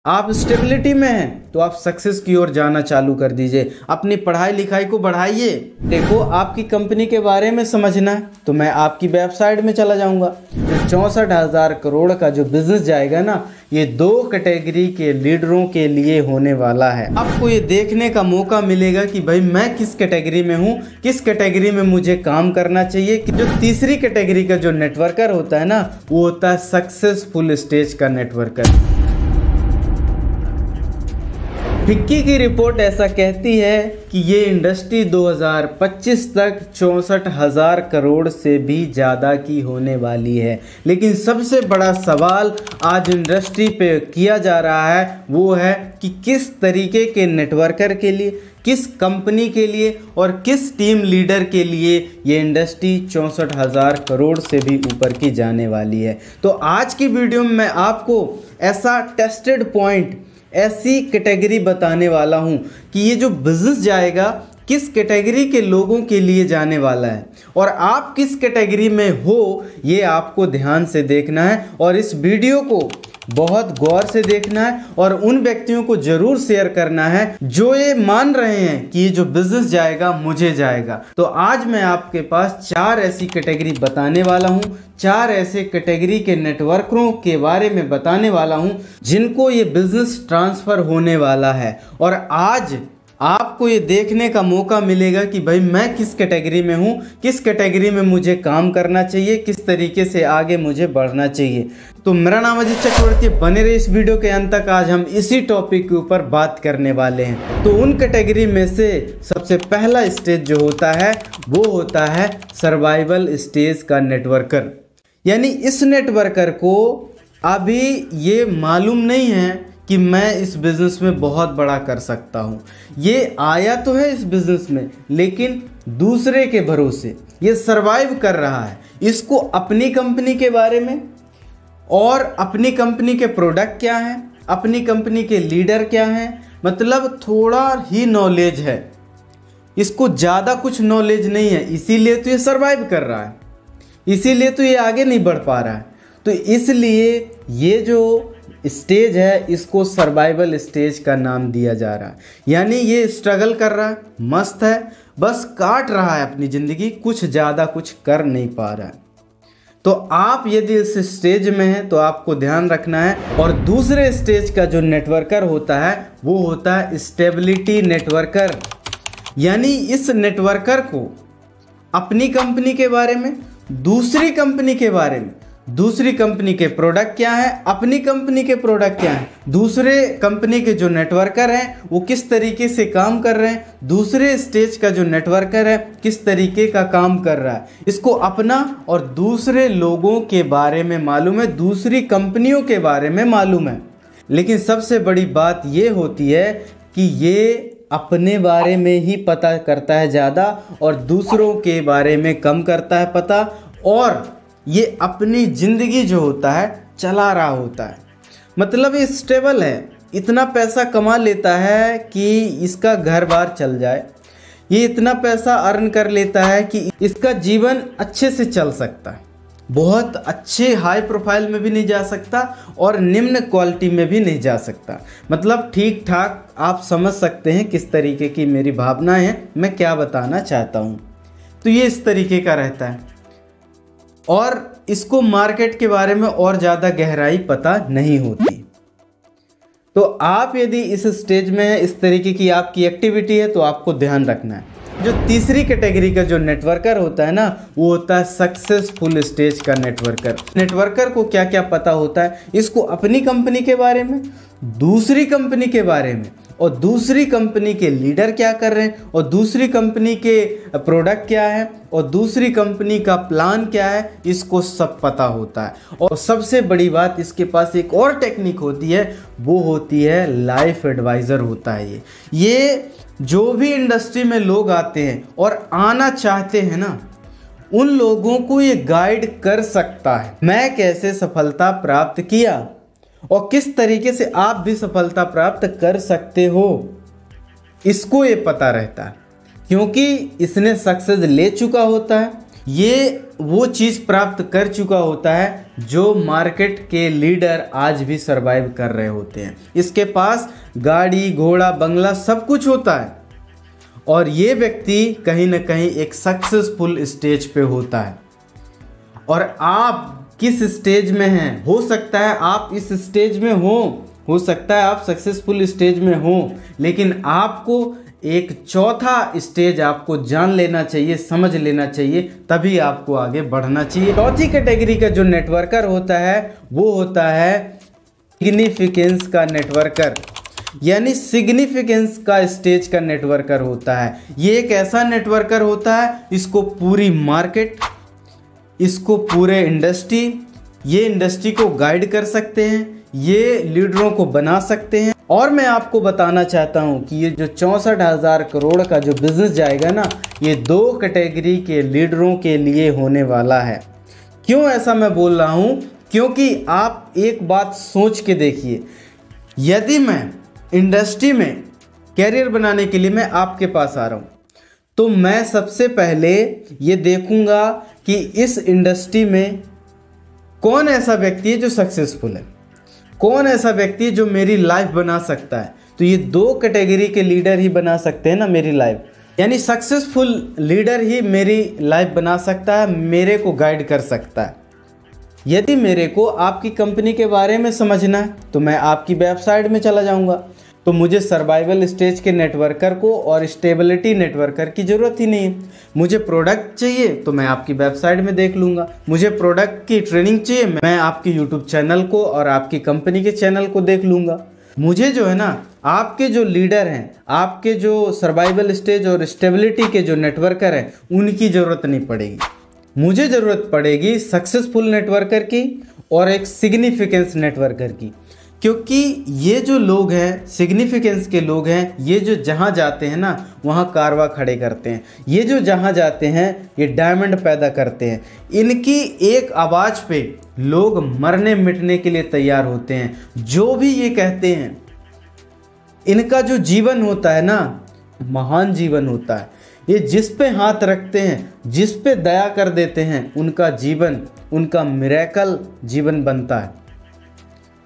आप स्टेबिलिटी में हैं तो आप सक्सेस की ओर जाना चालू कर दीजिए। अपनी पढ़ाई लिखाई को बढ़ाइए। देखो, आपकी कंपनी के बारे में समझना है तो मैं आपकी वेबसाइट में चला जाऊंगा। 64,000 करोड़ का जो बिजनेस जाएगा ना, ये 2 कैटेगरी के लीडरों के लिए होने वाला है। आपको ये देखने का मौका मिलेगा कि भाई मैं किस कैटेगरी में हूँ, किस कैटेगरी में मुझे काम करना चाहिए। कि जो तीसरी कैटेगरी का जो नेटवर्कर होता है ना, वो होता है सक्सेसफुल स्टेज का नेटवर्कर। फिक्की की रिपोर्ट ऐसा कहती है कि ये इंडस्ट्री 2025 तक 64,000 करोड़ से भी ज़्यादा की होने वाली है। लेकिन सबसे बड़ा सवाल आज इंडस्ट्री पे किया जा रहा है वो है कि किस तरीके के नेटवर्कर के लिए, किस कंपनी के लिए और किस टीम लीडर के लिए ये इंडस्ट्री 64,000 करोड़ से भी ऊपर की जाने वाली है। तो आज की वीडियो में मैं आपको ऐसा टेस्टेड पॉइंट, ऐसी कैटेगरी बताने वाला हूं कि ये जो बिजनेस जाएगा किस कैटेगरी के लोगों के लिए जाने वाला है और आप किस कैटेगरी में हो ये आपको ध्यान से देखना है और इस वीडियो को बहुत गौर से देखना है और उन व्यक्तियों को जरूर शेयर करना है जो ये मान रहे हैं कि ये जो बिजनेस जाएगा मुझे जाएगा। तो आज मैं आपके पास 4 ऐसी कैटेगरी बताने वाला हूं, 4 ऐसे कैटेगरी के नेटवर्करों के बारे में बताने वाला हूं जिनको ये बिजनेस ट्रांसफर होने वाला है। और आज आपको ये देखने का मौका मिलेगा कि भाई मैं किस कैटेगरी में हूँ, किस कैटेगरी में मुझे काम करना चाहिए, किस तरीके से आगे मुझे बढ़ना चाहिए। तो मेरा नाम अजीत चक्रवर्ती, बने रहे इस वीडियो के अंत तक। आज हम इसी टॉपिक के ऊपर बात करने वाले हैं। तो उन कैटेगरी में से सबसे पहला स्टेज जो होता है वो होता है सर्वाइवल स्टेज का नेटवर्कर। यानी इस नेटवर्कर को अभी ये मालूम नहीं है कि मैं इस बिज़नेस में बहुत बड़ा कर सकता हूँ। ये आया तो है इस बिज़नेस में, लेकिन दूसरे के भरोसे ये सरवाइव कर रहा है। इसको अपनी कंपनी के बारे में और अपनी कंपनी के प्रोडक्ट क्या हैं, अपनी कंपनी के लीडर क्या हैं, मतलब थोड़ा ही नॉलेज है, इसको ज़्यादा कुछ नॉलेज नहीं है। इसीलिए तो ये सरवाइव कर रहा है, इसीलिए तो ये आगे नहीं बढ़ पा रहा है। तो इसलिए ये जो स्टेज है इसको सर्वाइवल स्टेज का नाम दिया जा रहा है। यानी ये स्ट्रगल कर रहा है, मस्त है, बस काट रहा है अपनी ज़िंदगी, कुछ ज़्यादा कुछ कर नहीं पा रहा है। तो आप यदि इस स्टेज में हैं तो आपको ध्यान रखना है। और दूसरे स्टेज का जो नेटवर्कर होता है वो होता है स्टेबिलिटी नेटवर्कर। यानी इस नेटवर्कर को अपनी कंपनी के बारे में, दूसरी कंपनी के बारे में, दूसरी कंपनी के प्रोडक्ट क्या है, अपनी कंपनी के प्रोडक्ट क्या हैं, दूसरे कंपनी के जो नेटवर्कर हैं वो किस तरीके से काम कर रहे हैं, दूसरे स्टेज का जो नेटवर्कर है किस तरीके का काम कर रहा है, इसको अपना और दूसरे लोगों के बारे में मालूम है, दूसरी कंपनियों के बारे में मालूम है। लेकिन सबसे बड़ी बात ये होती है कि ये अपने बारे में ही पता करता है ज़्यादा और दूसरों के बारे में कम करता है पता, और ये अपनी ज़िंदगी जो होता है चला रहा होता है। मतलब ये स्टेबल है, इतना पैसा कमा लेता है कि इसका घर बार चल जाए, ये इतना पैसा अर्न कर लेता है कि इसका जीवन अच्छे से चल सकता है। बहुत अच्छे हाई प्रोफाइल में भी नहीं जा सकता और निम्न क्वालिटी में भी नहीं जा सकता। मतलब ठीक ठाक आप समझ सकते हैं किस तरीके की मेरी भावनाएं हैं, मैं क्या बताना चाहता हूँ। तो ये इस तरीके का रहता है और इसको मार्केट के बारे में और ज़्यादा गहराई पता नहीं होती। तो आप यदि इस स्टेज में है, इस तरीके की आपकी एक्टिविटी है, तो आपको ध्यान रखना है। जो तीसरी कैटेगरी का जो नेटवर्कर होता है ना, वो होता है सक्सेसफुल स्टेज का नेटवर्कर। नेटवर्कर को क्या क्या पता होता है, इसको अपनी कंपनी के बारे में, दूसरी कंपनी के बारे में और दूसरी कंपनी के लीडर क्या कर रहे हैं और दूसरी कंपनी के प्रोडक्ट क्या है और दूसरी कंपनी का प्लान क्या है, इसको सब पता होता है। और सबसे बड़ी बात, इसके पास एक और टेक्निक होती है, वो होती है लाइफ एडवाइज़र होता है। ये जो भी इंडस्ट्री में लोग आते हैं और आना चाहते हैं ना, उन लोगों को ये गाइड कर सकता है। मैं कैसे सफलता प्राप्त किया और किस तरीके से आप भी सफलता प्राप्त कर सकते हो, इसको ये पता रहता है, क्योंकि इसने सक्सेस ले चुका होता है। ये वो चीज़ प्राप्त कर चुका होता है जो मार्केट के लीडर आज भी सरवाइव कर रहे होते हैं। इसके पास गाड़ी घोड़ा बंगला सब कुछ होता है और ये व्यक्ति कहीं ना कहीं एक सक्सेसफुल स्टेज पे होता है। और आप किस स्टेज में हैं? हो सकता है आप इस स्टेज में हो सकता है आप सक्सेसफुल स्टेज में हो, लेकिन आपको एक चौथा स्टेज आपको जान लेना चाहिए, समझ लेना चाहिए, तभी आपको आगे बढ़ना चाहिए। चौथी कैटेगरी का जो नेटवर्कर होता है वो होता है सिग्निफिकेंस का नेटवर्कर, यानी सिग्निफिकेंस का स्टेज का नेटवर्कर होता है। ये एक ऐसा नेटवर्कर होता है, इसको पूरी मार्केट, इसको पूरे इंडस्ट्री, ये इंडस्ट्री को गाइड कर सकते हैं, ये लीडरों को बना सकते हैं। और मैं आपको बताना चाहता हूं कि ये जो 64,000 करोड़ का जो बिजनेस जाएगा ना, ये 2 कैटेगरी के लीडरों के लिए होने वाला है। क्यों ऐसा मैं बोल रहा हूं? क्योंकि आप एक बात सोच के देखिए, यदि मैं इंडस्ट्री में कैरियर बनाने के लिए मैं आपके पास आ रहा हूं, तो मैं सबसे पहले ये देखूंगा कि इस इंडस्ट्री में कौन ऐसा व्यक्ति है जो सक्सेसफुल है, कौन ऐसा व्यक्ति है जो मेरी लाइफ बना सकता है। तो ये 2 कैटेगरी के लीडर ही बना सकते हैं ना मेरी लाइफ, यानी सक्सेसफुल लीडर ही मेरी लाइफ बना सकता है, मेरे को गाइड कर सकता है। यदि मेरे को आपकी कंपनी के बारे में समझना है तो मैं आपकी वेबसाइट में चला जाऊंगा, तो मुझे सर्वाइवल स्टेज के नेटवर्कर को और स्टेबिलिटी नेटवर्कर की ज़रूरत ही नहीं है। मुझे प्रोडक्ट चाहिए तो मैं आपकी वेबसाइट में देख लूँगा, मुझे प्रोडक्ट की ट्रेनिंग चाहिए मैं आपकी यूट्यूब चैनल को और आपकी कंपनी के चैनल को देख लूँगा। मुझे जो है ना, आपके जो लीडर हैं, आपके जो सर्वाइवल स्टेज और स्टेबिलिटी के जो नेटवर्कर हैं, उनकी ज़रूरत नहीं पड़ेगी। मुझे ज़रूरत पड़ेगी सक्सेसफुल नेटवर्कर की और एक सिग्निफिकेंस नेटवर्कर की, क्योंकि ये जो लोग हैं, सिग्निफिकेंस के लोग हैं, ये जो जहाँ जाते हैं ना वहाँ कारवा खड़े करते हैं, ये जो जहाँ जाते हैं ये डायमंड पैदा करते हैं। इनकी एक आवाज़ पे लोग मरने मिटने के लिए तैयार होते हैं। जो भी ये कहते हैं, इनका जो जीवन होता है ना, महान जीवन होता है। ये जिस पे हाथ रखते हैं, जिस पे दया कर देते हैं, उनका जीवन, उनका मिरेकल जीवन बनता है।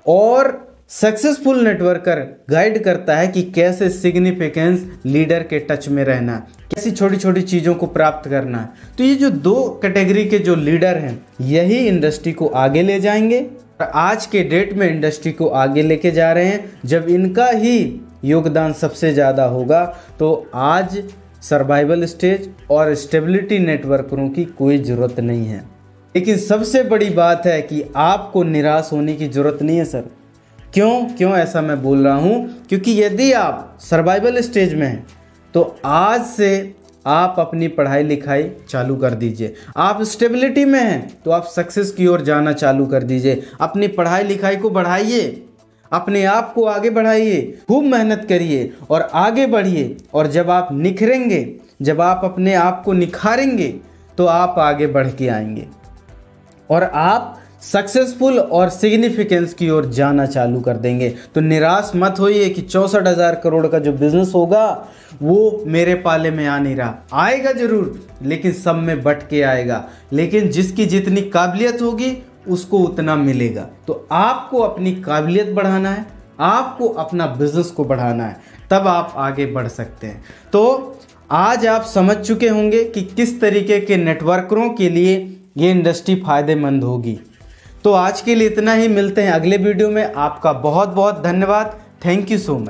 और सक्सेसफुल नेटवर्कर गाइड करता है कि कैसे सिग्निफिकेंस लीडर के टच में रहना, कैसी छोटी छोटी चीज़ों को प्राप्त करना है। तो ये जो 2 कैटेगरी के जो लीडर हैं, यही इंडस्ट्री को आगे ले जाएंगे और आज के डेट में इंडस्ट्री को आगे लेके जा रहे हैं। जब इनका ही योगदान सबसे ज़्यादा होगा तो आज सर्वाइवल स्टेज और स्टेबिलिटी नेटवर्करों की कोई ज़रूरत नहीं है। लेकिन सबसे बड़ी बात है कि आपको निराश होने की ज़रूरत नहीं है सर। क्यों ऐसा मैं बोल रहा हूँ? क्योंकि यदि आप सर्वाइवल स्टेज में हैं तो आज से आप अपनी पढ़ाई लिखाई चालू कर दीजिए। आप स्टेबिलिटी में हैं तो आप सक्सेस की ओर जाना चालू कर दीजिए। अपनी पढ़ाई लिखाई को बढ़ाइए, अपने आप को आगे बढ़ाइए, खूब मेहनत करिए और आगे बढ़िए। और जब आप निखरेंगे, जब आप अपने आप को निखारेंगे तो आप आगे बढ़ के आएंगे और आप सक्सेसफुल और सिग्निफिकेंस की ओर जाना चालू कर देंगे। तो निराश मत होइए कि 64,000 करोड़ का जो बिजनेस होगा वो मेरे पाले में आ नहीं रहा। आएगा जरूर, लेकिन सब में बट के आएगा। लेकिन जिसकी जितनी काबिलियत होगी उसको उतना मिलेगा। तो आपको अपनी काबिलियत बढ़ाना है, आपको अपना बिजनेस को बढ़ाना है, तब आप आगे बढ़ सकते हैं। तो आज आप समझ चुके होंगे कि किस तरीके के नेटवर्करों के लिए ये इंडस्ट्री फ़ायदेमंद होगी। तो आज के लिए इतना ही, मिलते हैं अगले वीडियो में। आपका बहुत बहुत धन्यवाद। Thank you so much.